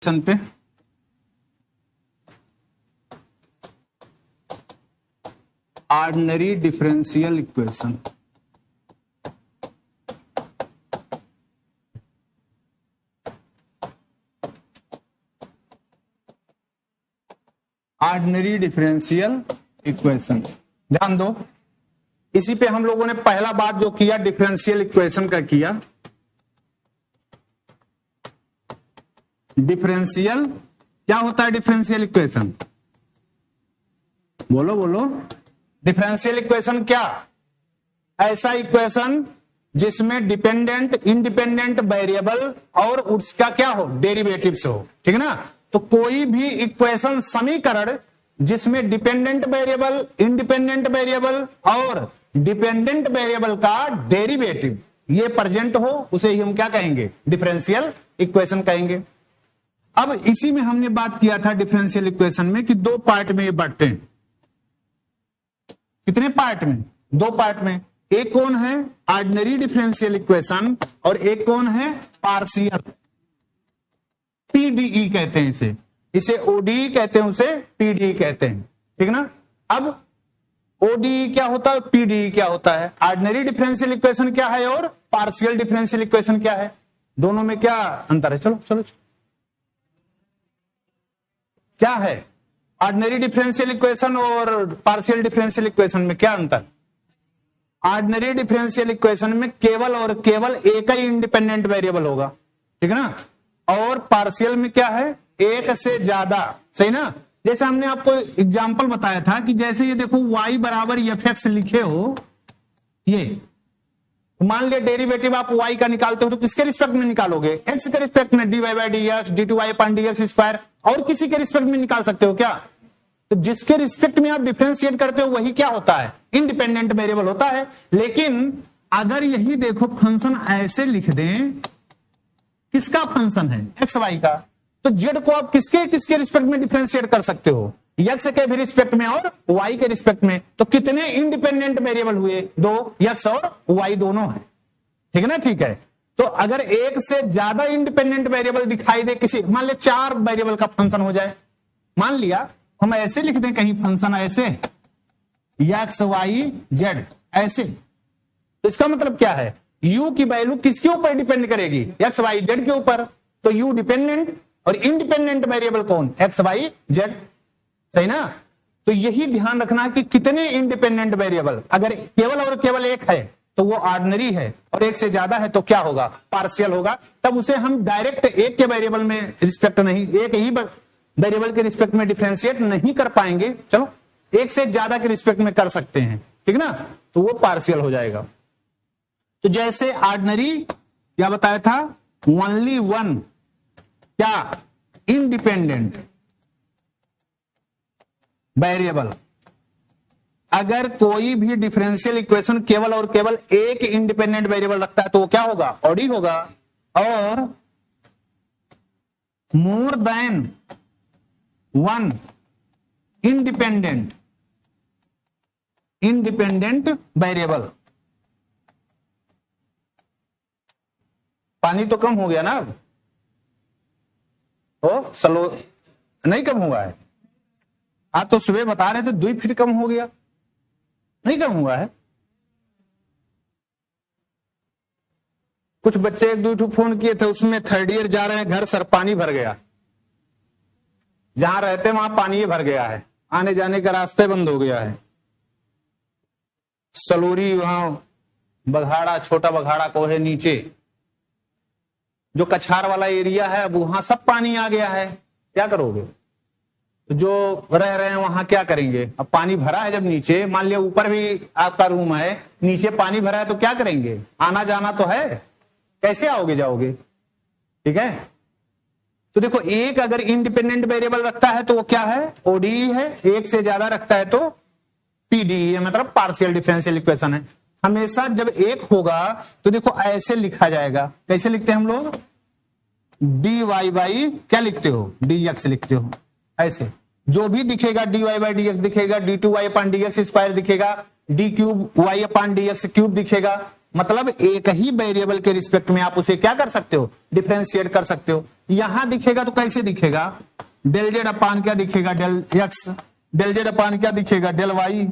पे ordinary differential equation. Ordinary differential equation ध्यान दो, इसी पे हम लोगों ने पहला बात जो किया डिफरेंशियल इक्वेशन का किया। डिफरेंशियल क्या होता है? डिफरेंशियल इक्वेशन बोलो बोलो। डिफरेंशियल इक्वेशन क्या? ऐसा इक्वेशन जिसमें डिपेंडेंट इंडिपेंडेंट वेरिएबल और उसका क्या हो, डेरिवेटिव्स हो, ठीक है ना। तो कोई भी इक्वेशन समीकरण जिसमें डिपेंडेंट वेरिएबल, इंडिपेंडेंट वेरिएबल और डिपेंडेंट वेरिएबल का डेरिवेटिव ये प्रेजेंट हो, उसे ही हम क्या कहेंगे? डिफरेंशियल इक्वेशन कहेंगे। अब इसी में हमने बात किया था डिफरेंशियल इक्वेशन में कि दो पार्ट में ये बांटते हैं। कितने पार्ट में? दो पार्ट में। एक कौन है? ऑर्डिनरी डिफरेंशियल इक्वेशन, और एक कौन है? पार्शियल। पीडीई कहते हैं इसे ओडीई कहते हैं, उसे पीडीई कहते हैं, ठीक ना। अब ओडीई क्या होता है, पीडीई क्या होता है? ऑर्डिनरी डिफरेंशियल इक्वेशन क्या है और पार्शियल डिफरेंशियल इक्वेशन क्या है? दोनों में क्या अंतर है? चलो चलो, क्या है ऑर्डिनरी डिफरेंशियल इक्वेशन और पार्शियल डिफरेंशियल इक्वेशन में क्या अंतर? ऑर्डिनरी डिफरेंशियल इक्वेशन में केवल और केवल एक ही इंडिपेंडेंट वेरिएबल होगा, ठीक है ना। और पार्शियल में क्या है? एक से ज्यादा, सही ना। जैसे हमने आपको एग्जांपल बताया था कि जैसे ये देखो y बराबर fx लिखे हो, ये मान लिया डेरिवेटिव आप y का निकालते हो तो किसके रिस्पेक्ट में निकालोगे? x के रिस्पेक्ट में, dy by dx, d2y upon dx square, और किसी के रिस्पेक्ट में निकाल सकते हो क्या? तो जिसके रिस्पेक्ट में आप डिफरेंशिएट करते हो वही क्या होता है? इंडिपेंडेंट वेरिएबल होता है। लेकिन अगर यही देखो फंक्शन ऐसे लिख दें, किसका फंक्शन है? एक्स वाई का, तो जेड को आप किसके किसके रिस्पेक्ट में डिफरेंशिएट कर सकते हो? एक्स के भी रिस्पेक्ट में और वाई के रिस्पेक्ट में। तो कितने इंडिपेंडेंट वेरिएबल हुए? दो, एक्स और वाई दोनों है, ठीक है ना। ठीक है, तो अगर एक से ज्यादा इंडिपेंडेंट वेरिएबल दिखाई दे किसी, मान ले 4 वेरिएबल का फंक्शन हो जाए, मान लिया हम ऐसे लिख दें कहीं फंक्शन ऐसे एक्स वाई जेड ऐसे, तो इसका मतलब क्या है? u की वैल्यू किसके ऊपर डिपेंड करेगी? एक्स वाई जेड के ऊपर। तो u डिपेंडेंट और इंडिपेंडेंट वेरिएबल कौन? एक्स वाई जेड, सही ना। तो यही ध्यान रखना कि कितने इंडिपेंडेंट वेरिएबल, अगर केवल और केवल एक है तो वो ऑर्डिनरी है, और एक से ज्यादा है तो क्या होगा? पार्शियल होगा। तब उसे हम डायरेक्ट एक के वेरिएबल में रिस्पेक्ट नहीं, एक ही वेरिएबल के रिस्पेक्ट में डिफरेंशिएट नहीं कर पाएंगे, चलो एक से ज्यादा के रिस्पेक्ट में कर सकते हैं, ठीक ना। तो वो पार्शियल हो जाएगा। तो जैसे ऑर्डिनरी क्या बताया था? ओनली वन क्या? Independent variable. अगर कोई भी डिफरेंशियल इक्वेशन केवल और केवल एक इंडिपेंडेंट वेरिएबल रखता है तो वो क्या होगा? ऑडी होगा। और more than one independent variable. पानी तो कम हो गया ना अब? ओ स्लो नहीं कम हुआ है? आज तो सुबह बता रहे थे 2 फीट कम हो गया, नहीं कम हुआ है। कुछ बच्चे 1-2 फोन किए थे, उसमें 3rd ईयर जा रहे हैं घर, सर पानी भर गया, जहां रहते वहां पानी भर गया है, आने जाने का रास्ते बंद हो गया है। सलोरी वहां बघाड़ा, छोटा बघाड़ा को है नीचे, जो कछार वाला एरिया है, अब वहां सब पानी आ गया है, क्या करोगे? जो रह रहे हैं वहां क्या करेंगे? अब पानी भरा है जब नीचे, मान लिया ऊपर भी आपका रूम है, नीचे पानी भरा है तो क्या करेंगे? आना जाना तो है, कैसे आओगे जाओगे? ठीक है, तो देखो एक अगर इंडिपेंडेंट वेरिएबल रखता है तो वो क्या है? ओडीई है। एक से ज्यादा रखता है तो पीडीई है, मतलब पार्शियल डिफरेंशियल इक्वेशन है। हमेशा जब एक होगा तो देखो ऐसे लिखा जाएगा, कैसे लिखते हैं हम लोग? डी वाई बाई क्या लिखते हो? डी एक्स लिखते हो। ऐसे जो भी दिखेगा D Y by D X दिखेगा, D two Y upon D X square दिखेगा, D cube Y upon D X cube दिखेगा, मतलब एक ही वेरिएबल के रिस्पेक्ट में आप उसे क्या कर सकते हो, डिफरेंशिएट कर सकते हो। यहां दिखेगा तो कैसे दिखेगा, डेल जेड अपान क्या दिखेगा, del x, del z upon क्या दिखेगा, डेल वाई।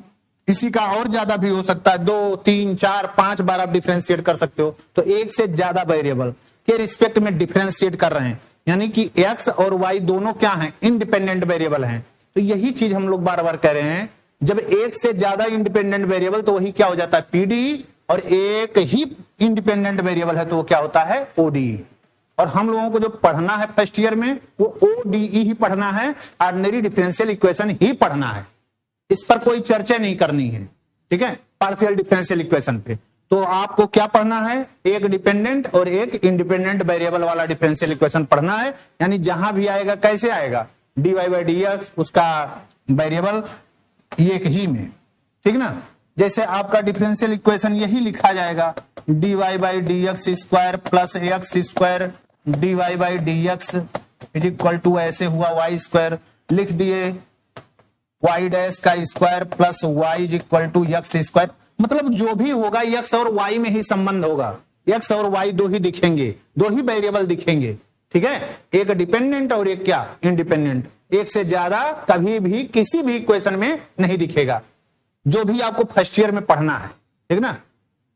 इसी का और ज्यादा भी हो सकता है, 2 3 4 5 बार आप डिफरेंशिएट कर सकते हो। तो एक से ज्यादा वेरिएबल के रिस्पेक्ट में डिफरेंशिएट कर रहे हैं, यानी कि एक्स और वाई दोनों क्या हैं, इंडिपेंडेंट वेरिएबल हैं। तो यही चीज हम लोग बार बार कह रहे हैं, जब एक से ज्यादा इंडिपेंडेंट वेरिएबल तो वही क्या हो जाता है, पीडी, और एक ही इंडिपेंडेंट वेरिएबल है तो वो क्या होता है, ओडीई। और हम लोगों को जो पढ़ना है फर्स्ट ईयर में वो ओडीई ही पढ़ना है, ऑर्डिनरी डिफरेंशियल इक्वेशन ही पढ़ना है। इस पर कोई चर्चा नहीं करनी है, ठीक है। पार्शियल डिफरेंशियल इक्वेशन पे तो आपको क्या पढ़ना है, एक डिपेंडेंट और एक इंडिपेंडेंट वेरिएबल वाला डिफरेंशियल इक्वेशन पढ़ना है। यानी जहां भी आएगा कैसे आएगा, dy बाई डी एक्स, उसका वेरिएबल एक ही में, ठीक ना। जैसे आपका डिफरेंशियल इक्वेशन यही लिखा जाएगा, dy by D X square plus X square dy by D X is equal to ऐसे हुआ वाई स्क्वायर, लिख दिए y डैश का square plus y is equal to X square. मतलब जो भी होगा x और y में ही संबंध होगा, x और y दो ही दिखेंगे, दो ही वेरिएबल दिखेंगे, ठीक है। एक डिपेंडेंट और एक क्या, इंडिपेंडेंट। एक से ज्यादा कभी भी किसी भी इक्वेशन में नहीं दिखेगा, जो भी आपको फर्स्ट ईयर में पढ़ना है, ठीक ना।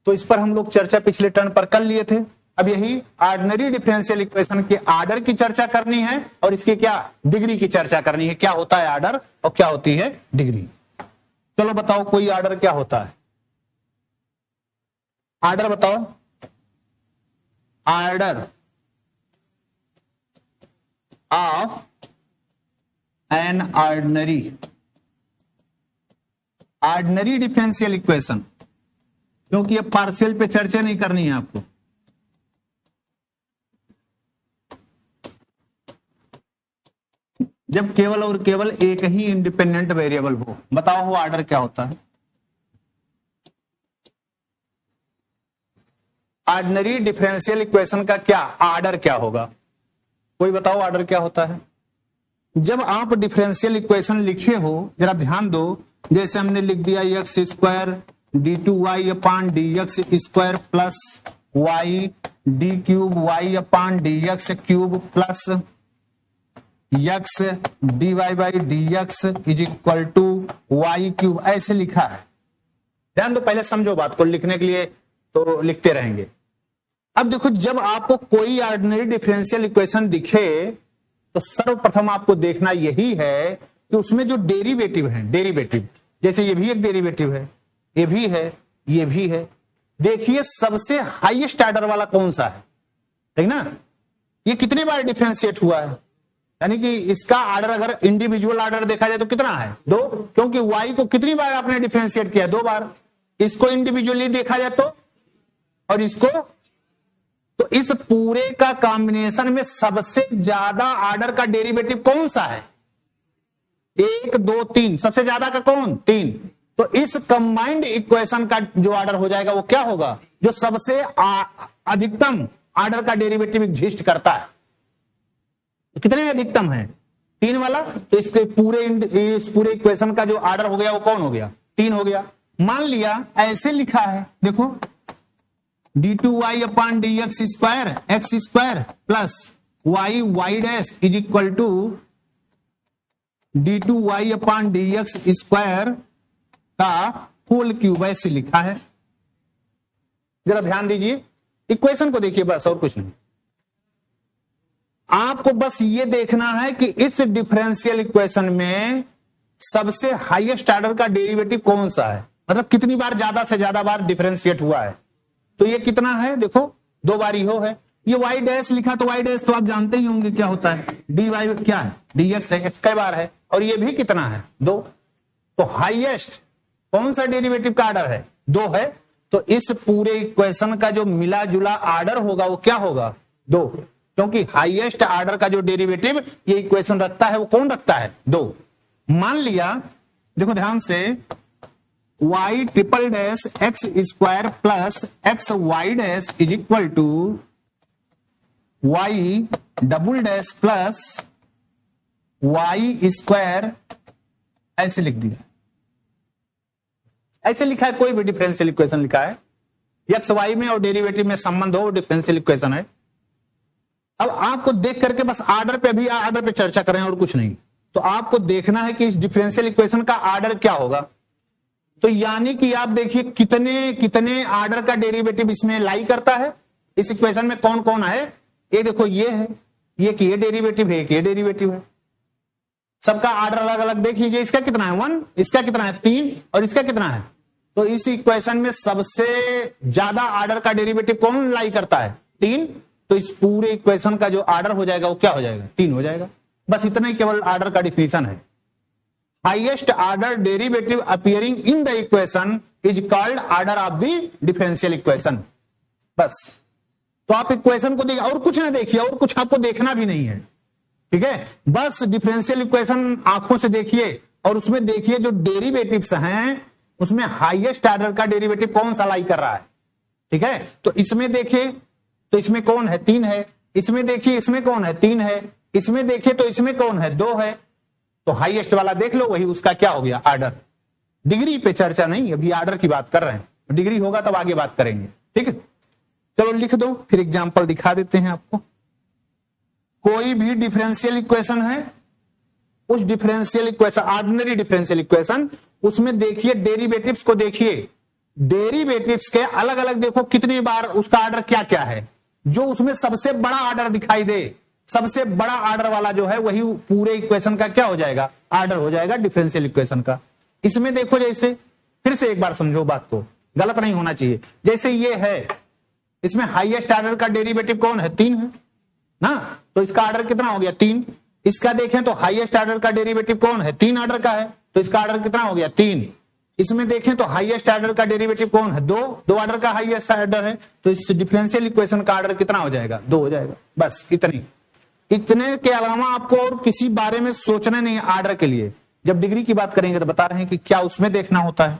तो इस पर हम लोग चर्चा पिछले टर्न पर कर लिए थे। अब यही ऑर्डिनरी डिफरेंशियल इक्वेशन के आर्डर की चर्चा करनी है और इसकी क्या डिग्री की चर्चा करनी है, क्या होता है आर्डर और क्या होती है डिग्री। चलो बताओ कोई आर्डर क्या होता है, आर्डर बताओ। Order of an ordinary differential equation, क्योंकि अब पार्शियल पे चर्चा नहीं करनी है आपको। जब केवल और केवल एक ही इंडिपेंडेंट वेरिएबल हो, बताओ वो आर्डर क्या होता है। ऑर्डिनरी डिफरेंशियल इक्वेशन का क्या आर्डर क्या होगा, कोई बताओ आर्डर क्या होता है। जब आप डिफरेंशियल इक्वेशन लिखे हो, जरा ध्यान दो, जैसे हमने लिख दिया X square D two Y upon D X square plus Y D cube Y upon D X cube plus X D Y by D X is equal to Y cube, ऐसे लिखा है। ध्यान दो, पहले समझो बात को, लिखने के लिए तो लिखते रहेंगे। अब देखो, जब आपको कोई ऑर्डिनरी डिफरेंशियल इक्वेशन दिखे तो सर्वप्रथम आपको देखना यही है कि उसमें जो डेरिवेटिव है, डेरिवेटिव जैसे ये भी एक डेरिवेटिव है, ये भी है, ये भी है। देखिए सबसे हाईएस्ट ऑर्डर वाला कौन सा है, ठीक ना। ये कितनी बार डिफरेंशिएट हुआ है, यानी कि इसका ऑर्डर अगर इंडिविजुअल ऑर्डर देखा जाए तो कितना है, 2, क्योंकि y को कितनी बार आपने डिफरेंशिएट किया, 2 बार। इसको इंडिविजुअली देखा जाए तो, और इसको, तो इस पूरे का कॉम्बिनेशन में सबसे ज्यादा ऑर्डर का डेरिवेटिव कौन सा है, 1 2 3, सबसे ज्यादा का कौन, 3। तो इस कंबाइंड इक्वेशन का जो ऑर्डर हो जाएगा वो क्या होगा, जो सबसे अधिकतम ऑर्डर का डेरिवेटिव एग्जिस्ट करता है। कितने अधिकतम है, 3 वाला। तो इसके इस पूरे इक्वेशन का जो ऑर्डर हो गया वो कौन हो गया, 3 हो गया। मान लिया ऐसे लिखा है, देखो D two Y upon D X square plus Y Y dash is equal to D two Y upon D X square का होल क्यूब, ऐसे लिखा है। जरा ध्यान दीजिए, इक्वेशन को देखिए बस, और कुछ नहीं। आपको बस ये देखना है कि इस डिफरेंशियल इक्वेशन में सबसे हाईएस्ट ऑर्डर का डेरिवेटिव कौन सा है, मतलब कितनी बार ज्यादा से ज्यादा बार डिफरेंशिएट हुआ है। तो ये कितना है, देखो 2 बार ही है। ये वाई डैश लिखा, तो वाई डैश तो आप जानते ही होंगे क्या होता है, डी वाई क्या है, डी एक्स है, कई बार है। और ये भी कितना है, 2। तो हाईएस्ट कौन सा डेरिवेटिव का ऑर्डर है, 2 है। तो इस पूरे इक्वेशन का जो मिला जुला ऑर्डर होगा वो क्या होगा, 2, क्योंकि हाईएस्ट ऑर्डर का जो डेरिवेटिव ये इक्वेशन रखता है वो कौन रखता है, 2। मान लिया, देखो ध्यान से, y triple dash X square plus X Y dash is equal to y double dash plus y square, ऐसे लिख दिया। ऐसे लिखा है, कोई भी डिफरेंशियल इक्वेशन लिखा है, एक्स वाई में और डेरिवेटिव में संबंध हो, डिफरेंशियल इक्वेशन है। अब आपको देख करके बस आर्डर पे, अभी आर्डर पे चर्चा करें और कुछ नहीं, तो आपको देखना है कि इस डिफरेंशियल इक्वेशन का आर्डर क्या होगा। तो यानी कि आप देखिए कितने कितने आर्डर का डेरिवेटिव इसमें लाई करता है, इस इक्वेशन में कौन कौन है। ये देखो ये है, ये कि ये डेरिवेटिव है, ये डेरिवेटिव है, सबका आर्डर अलग अलग देख लीजिए। इसका कितना है 1, इसका कितना है 3 और इसका कितना है। तो इस इक्वेशन में सबसे ज्यादा आर्डर का डेरिवेटिव कौन लाई करता है 3। तो इस पूरे इक्वेशन का जो आर्डर हो जाएगा वो क्या हो जाएगा 3 हो जाएगा। बस इतना ही केवल आर्डर का डिफिनीशन है। Highest order derivative appearing in the equation is called order of the differential equation. बस तो आप इक्वेशन को देखिए और कुछ ना देखिए, और कुछ आपको देखना भी नहीं है, ठीक है। बस डिफरेंशियल इक्वेशन आंखों से देखिए और उसमें देखिए जो डेरिवेटिव्स हैं उसमें हाईएस्ट आर्डर का डेरिवेटिव कौन सा लाई कर रहा है, ठीक है। तो इसमें देखिए तो इसमें कौन है 3 है, इसमें देखिए इसमें कौन है 3 है, इसमें देखिए तो इसमें कौन है 2 है। तो हाईएस्ट वाला देख लो, वही उसका क्या हो गया आर्डर। डिग्री पे चर्चा नहीं, अभी आर्डर की बात कर रहे हैं, डिग्री होगा तब आगे बात करेंगे, ठीक है। चलो लिख दो, फिर एग्जांपल दिखा देते हैं आपको। कोई भी डिफरेंशियल इक्वेशन है, उस differential equation ordinary differential equation, उसमें देखिए डेरिवेटिव्स को देखिए, डेरिवेटिव्स के अलग अलग देखो कितनी बार उसका आर्डर क्या क्या है। जो उसमें सबसे बड़ा आर्डर दिखाई दे, सबसे बड़ा आर्डर वाला जो है वही पूरे इक्वेशन का क्या हो जाएगा आर्डर हो जाएगा डिफरेंशियल इक्वेशन का। इसमें देखो जैसे, फिर से एक बार समझो बात को, गलत नहीं होना चाहिए। जैसे ये है, इसमें हाईएस्ट आर्डर का डेरिवेटिव कौन है 3 है ना, तो इसका आर्डर कितना हो गया 3। इसका देखें तो हाईएस्ट आर्डर का डेरिवेटिव कौन है 3 आर्डर का है, तो इसका आर्डर कितना हो गया 3। इसमें देखें तो हाईएस्ट आर्डर का डेरिवेटिव कौन है 2 आर्डर का हाईएस्ट आर्डर है, तो इस डिफरेंशियल इक्वेशन का आर्डर कितना हो जाएगा 2 हो जाएगा। बस इतने के अलावा आपको और किसी बारे में सोचना नहीं है आर्डर के लिए। जब डिग्री की बात करेंगे तो बता रहे हैं कि क्या उसमें देखना होता है।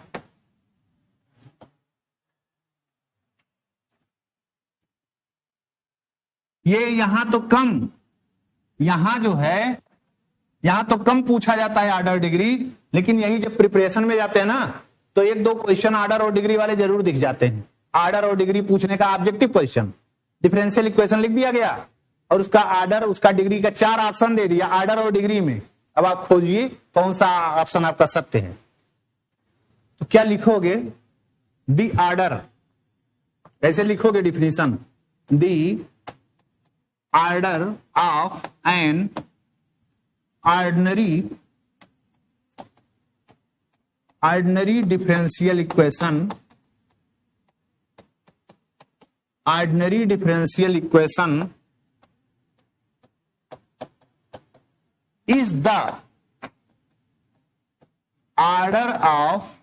ये यहां तो कम, यहां जो है यहां तो कम पूछा जाता है आर्डर डिग्री, लेकिन यही जब प्रिपरेशन में जाते हैं ना तो 1-2 क्वेश्चन आर्डर और डिग्री वाले जरूर दिख जाते हैं। आर्डर और डिग्री पूछने का ऑब्जेक्टिव क्वेश्चन, डिफरेंशियल इक्वेशन लिख दिया गया और उसका आर्डर उसका डिग्री का 4 ऑप्शन दे दिया आर्डर और डिग्री में। अब आप खोजिए कौन सा ऑप्शन आपका सत्य है। तो क्या लिखोगे दी आर्डर, ऐसे लिखोगे definition, the order of an ordinary differential equation is the order of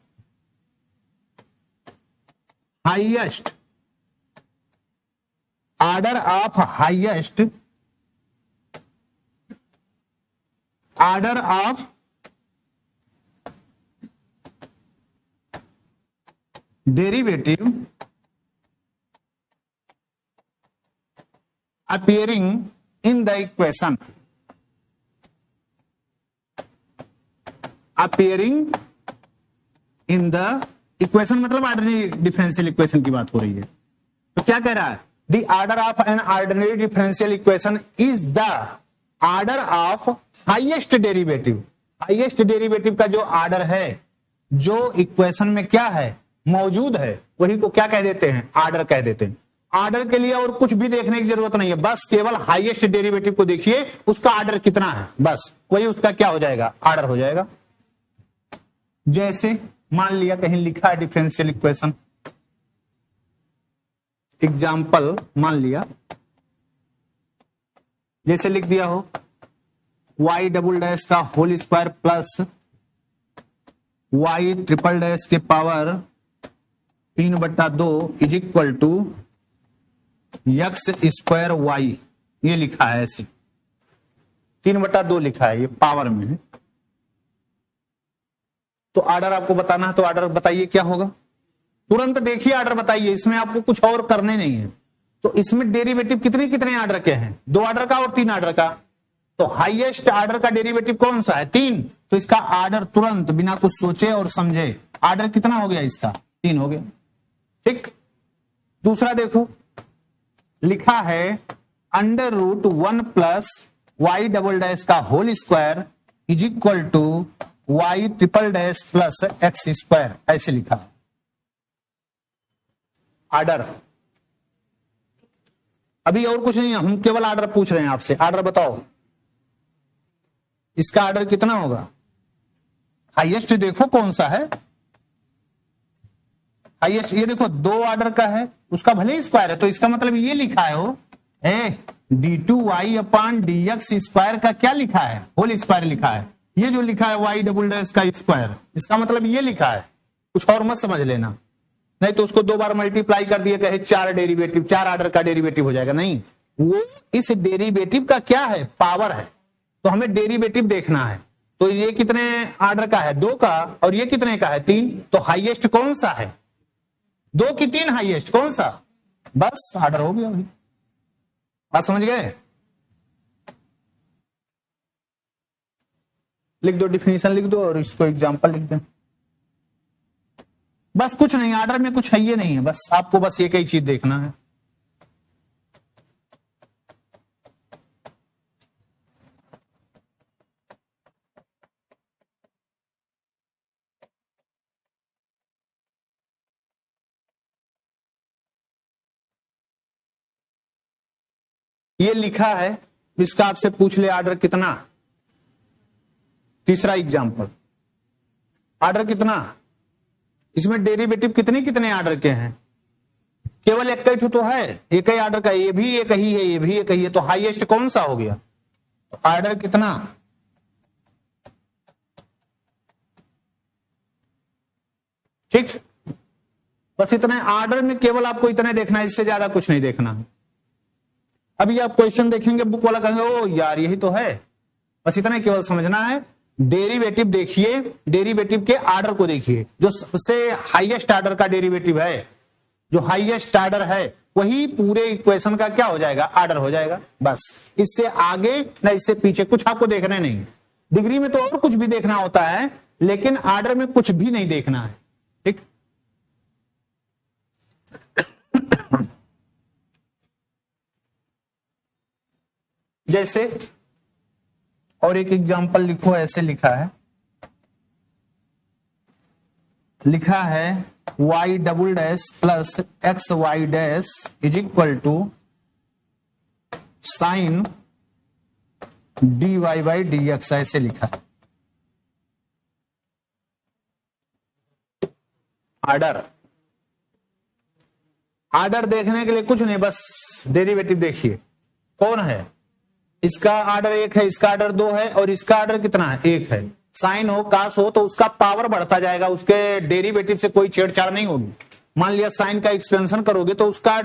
highest order of derivative appearing in the equation, मतलब ऑर्डिनरी डिफरेंशियल इक्वेशन की बात हो रही है। तो क्या कह रहा है, the order of an ordinary differential equation is the order of highest derivative. Highest derivative का जो आर्डर है, जो इक्वेशन में क्या है मौजूद है, वही को क्या कह देते हैं आर्डर कह देते हैं। आर्डर के लिए और कुछ भी देखने की जरूरत नहीं है, बस केवल हाईएस्ट डेरिवेटिव को देखिए उसका आर्डर कितना है, बस वही उसका क्या हो जाएगा आर्डर हो जाएगा। जैसे मान लिया कहीं लिखा है डिफरेंशियल इक्वेशन, एग्जाम्पल मान लिया जैसे लिख दिया हो y डबल डैश का whole square plus y triple dash के power 3/2 is equal to x square y, ये लिखा है ऐसे 3/2 लिखा है, ये पावर में है। तो आर्डर आपको बताना है, तो आर्डर बताइए क्या होगा, तुरंत देखिए आर्डर बताइए, इसमें आपको कुछ और करने नहीं है। तो इसमें डेरिवेटिव कितने कितने आर्डर के हैं, 2 आर्डर का और 3 आर्डर का। तो हाईएस्ट आर्डर का डेरिवेटिव कौन सा है 3, तो इसका आर्डर तुरंत बिना कुछ सोचे और समझे आर्डर कितना हो गया इसका 3 हो गया, ठीक। दूसरा देखो, लिखा है √1 प्लस वाई डबल डैश का whole square is equal to Y triple dash plus X square, ऐसे लिखा है। आर्डर, अभी और कुछ नहीं, हम केवल आर्डर पूछ रहे हैं आपसे। आर्डर बताओ, इसका आर्डर कितना होगा? हाईएस्ट देखो कौन सा है हाईएस्ट, ये देखो 2 आर्डर का है, उसका भले ही स्क्वायर है, तो इसका मतलब ये लिखा है हो d2y अपान dx स्क्वायर का क्या लिखा है? होल स्क्वायर लिखा है। ये जो लिखा है y डबल डैश का स्क्वायर, इसका मतलब ये लिखा है, कुछ और मत समझ लेना, नहीं तो उसको 2 बार मल्टीप्लाई कर दिए कहे 4 डेरिवेटिव, 4 आर्डर का डेरिवेटिव हो जाएगा। नहीं, वो इस डेरिवेटिव का क्या है? पावर है। तो हमें डेरिवेटिव देखना है। तो ये कितने आर्डर का है? 2 का। और ये कितने का है? 3। तो हाईएस्ट कौन सा है? 2 की 3 हाईएस्ट कौन सा? बस आर्डर हो गया। बात समझ गए? लिख दो, डिफिनीशन लिख दो और इसको एग्जांपल लिख दो। बस कुछ नहीं, आर्डर में कुछ है ये नहीं है, बस आपको बस एक ही चीज देखना है। ये लिखा है, इसका आपसे पूछ ले आर्डर कितना। तीसरा एग्जांपल, आर्डर कितना? इसमें डेरिवेटिव कितने कितने आर्डर के हैं? केवल एक ही तो है, एक ही आर्डर का, ये भी एक ही है, ये भी एक ही है, तो हाईएस्ट कौन सा हो गया? तो आर्डर कितना? ठीक, बस इतने आर्डर में केवल आपको इतने देखना है, इससे ज्यादा कुछ नहीं देखना है। अभी आप क्वेश्चन देखेंगे बुक वाला कहेंगे ओ यार यही तो है, बस इतना ही केवल समझना है। डेरिवेटिव देखिए, डेरिवेटिव के आर्डर को देखिए, जो सबसे हाईएस्ट आर्डर का डेरिवेटिव है, जो हाईएस्ट आर्डर है वही पूरे इक्वेशन का क्या हो जाएगा? आर्डर हो जाएगा। बस इससे आगे ना इससे पीछे कुछ आपको देखना नहीं। डिग्री में तो और कुछ भी देखना होता है, लेकिन आर्डर में कुछ भी नहीं देखना है। ठीक, जैसे और एक एग्जांपल लिखो, ऐसे लिखा है, लिखा है y double dash plus X Y dash is equal to sine dy by dx, ऐसे लिखा है। आर्डर, आर्डर देखने के लिए कुछ नहीं, बस डेरिवेटिव देखिए कौन है। इसका आर्डर 1 है, इसका आर्डर 2 है, और इसका आर्डर कितना है? 1 है। साइन हो कास हो तो उसका पावर बढ़ता जाएगा, उसके डेरिवेटिव से कोई छेड़छाड़ नहीं होगी। मान लिया साइन का एक्सपेंशन करोगे तो उसका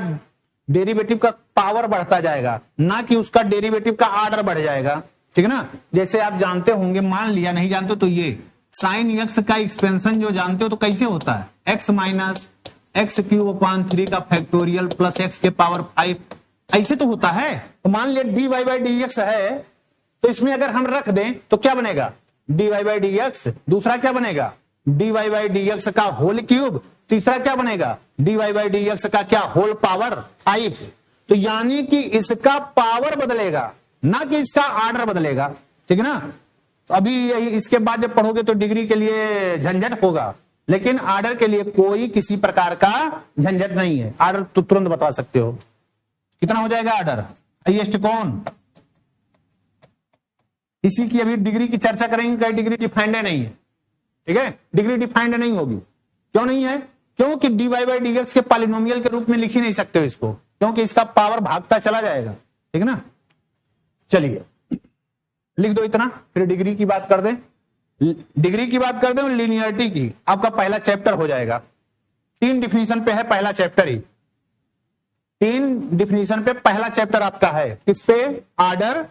डेरिवेटिव का पावर बढ़ता जाएगा, ना कि उसका डेरिवेटिव का आर्डर बढ़ जाएगा। ठीक है ना? जैसे आप जानते होंगे, मान लिया नहीं जानते तो ये साइन एक्स का एक्सपेंशन जो जानते हो तो कैसे होता है? एक्स माइनस एक्स क्यूब अपान 3 का फैक्टोरियल प्लस एक्स के पावर 5, ऐसे तो होता है। तो मान लिया dy बाई dx है, तो इसमें अगर हम रख दें तो क्या बनेगा? dy by dx। दूसरा क्या बनेगा? dy बाई dx का होल क्यूब। तीसरा क्या बनेगा? dy बाई dx का क्या? Whole power 5। तो यानी कि इसका पावर बदलेगा, ना कि इसका आर्डर बदलेगा। ठीक है ना? तो अभी यही, इसके बाद जब पढ़ोगे तो डिग्री के लिए झंझट होगा, लेकिन आर्डर के लिए कोई किसी प्रकार का झंझट नहीं है। आर्डर तो तुरंत बता सकते हो कितना हो जाएगा आर्डर। हाईएस्ट कौन? इसी की अभी डिग्री की चर्चा करेंगे, कहीं डिग्री डिफाइंड नहीं है। ठीक है, डिग्री डिफाइंड नहीं होगी। क्यों नहीं है? क्योंकि dy बाई dx के पॉलिनोमियल के रूप में लिख ही नहीं सकते हो इसको, क्योंकि इसका पावर भागता चला जाएगा। ठीक है ना? चलिए लिख दो इतना, फिर डिग्री की बात कर दें। डिग्री की बात कर दें और लीनियरिटी की, आपका पहला चैप्टर हो जाएगा। 3 डिफिनीशन पे है पहला चैप्टर ही। 3 डिफिनीशन पे पहला चैप्टर आपका है। किस पे? आर्डर,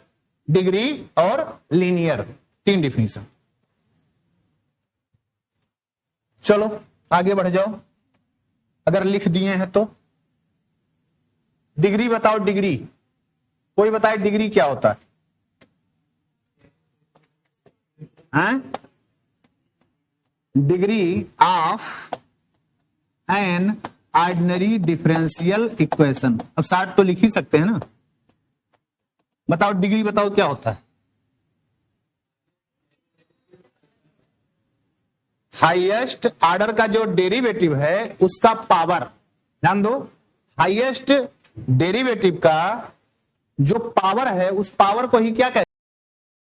डिग्री और लीनियर, 3 डिफिनीशन। चलो आगे बढ़ जाओ, अगर लिख दिए हैं तो। डिग्री बताओ, डिग्री कोई बताए डिग्री क्या होता है? Degree of an ordinary differential equation. अब 60 तो लिख ही सकते हैं ना। बताओ डिग्री, बताओ क्या होता है। हाईएस्ट ऑर्डर का जो डेरिवेटिव है उसका पावर, ध्यान दो, हाईएस्ट डेरिवेटिव का जो पावर है उस पावर को ही क्या कहते हैं?